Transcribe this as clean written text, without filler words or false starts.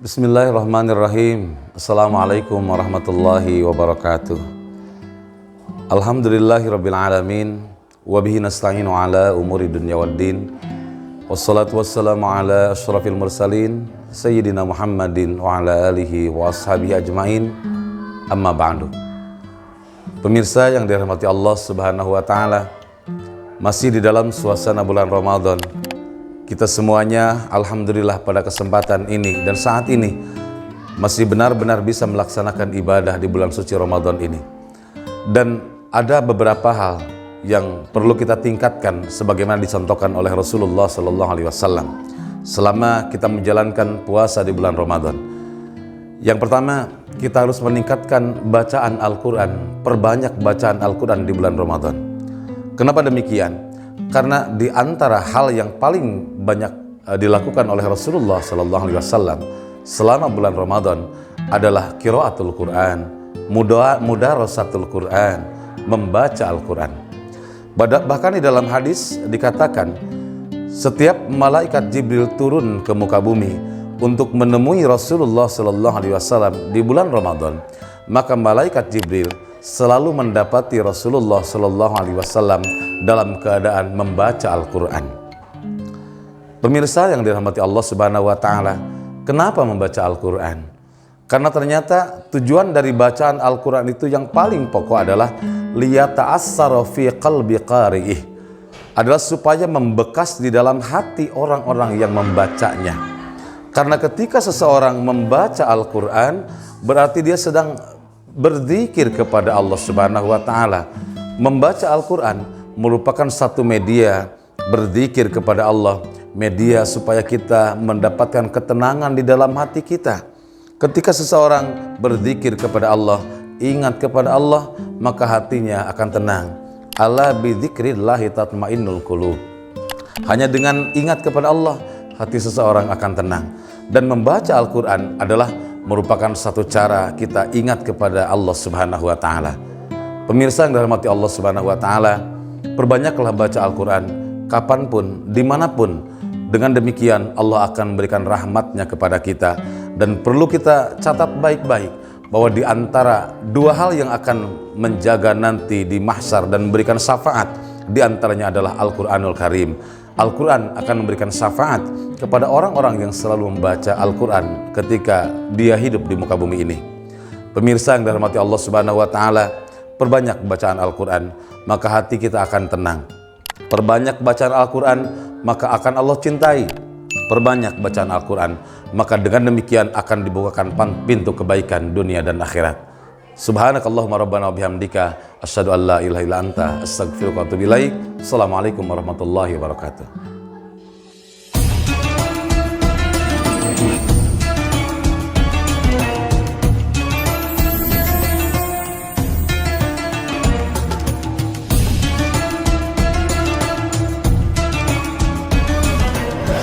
Bismillahirrahmanirrahim. Assalamualaikum warahmatullahi wabarakatuh. Alhamdulillahirabbil alamin wa bihi nasta'inu ala umuri dunya waddin. Wassalatu wassalamu ala asyrafil mursalin sayyidina Muhammadin wa ala alihi wa ashabihi ajmain. Amma ba'du. Pemirsa yang dirahmati Allah Subhanahu wa taala, masih di dalam suasana bulan Ramadan. Kita semuanya alhamdulillah pada kesempatan ini dan saat ini masih benar-benar bisa melaksanakan ibadah di bulan suci Ramadan ini. Dan ada beberapa hal yang perlu kita tingkatkan sebagaimana dicontohkan oleh Rasulullah SAW selama kita menjalankan puasa di bulan Ramadan. Yang pertama, kita harus meningkatkan bacaan Al-Quran, perbanyak bacaan Al-Quran di bulan Ramadan. Kenapa demikian? Karena di antara hal yang paling banyak dilakukan oleh Rasulullah SAW selama bulan Ramadan adalah qiraatul Quran, mudarasatul Quran, membaca Al-Quran. Bahkan di dalam hadis dikatakan, setiap malaikat Jibril turun ke muka bumi untuk menemui Rasulullah SAW di bulan Ramadan, maka malaikat Jibril selalu mendapati Rasulullah SAW dalam keadaan membaca Al-Quran. Pemirsa yang dirahmati Allah Subhanahu wa taala, kenapa membaca Al-Quran? Karena ternyata tujuan dari bacaan Al-Quran itu yang paling pokok adalah liyata'assara fi qalbi qari'ih, adalah supaya membekas di dalam hati orang-orang yang membacanya. Karena ketika seseorang membaca Al-Quran, berarti dia sedang berzikir kepada Allah Subhanahu wa taala. Membaca Al-Quran merupakan satu media berzikir kepada Allah, media supaya kita mendapatkan ketenangan di dalam hati kita. Ketika seseorang berzikir kepada Allah, ingat kepada Allah, maka hatinya akan tenang. Ala bidzikrillahi tatmainnul qulub. Hanya dengan ingat kepada Allah, hati seseorang akan tenang. Dan membaca Al-Quran adalah merupakan satu cara kita ingat kepada Allah Subhanahu wa taala. Pemirsa yang dirahmati Allah Subhanahu wa taala, perbanyaklah baca Al-Quran kapanpun, dimanapun. Dengan demikian Allah akan memberikan rahmatnya kepada kita. Dan perlu kita catat baik-baik bahwa di antara dua hal yang akan menjaga nanti di mahsyar dan memberikan syafaat, di antaranya adalah Al-Quranul Karim. Al-Quran akan memberikan syafaat kepada orang-orang yang selalu membaca Al-Quran ketika dia hidup di muka bumi ini. Pemirsa yang dirahmati Allah Subhanahu wa taala, perbanyak bacaan Al-Quran, maka hati kita akan tenang. Perbanyak bacaan Al-Quran, maka akan Allah cintai. Perbanyak bacaan Al-Quran, maka dengan demikian akan dibukakan pintu kebaikan dunia dan akhirat. Subhanakallahumma rabbana wa bihamdika asyhadu an la ilaha illa anta astaghfiruka wa atubu ilaik. Assalamualaikum warahmatullahi wabarakatuh.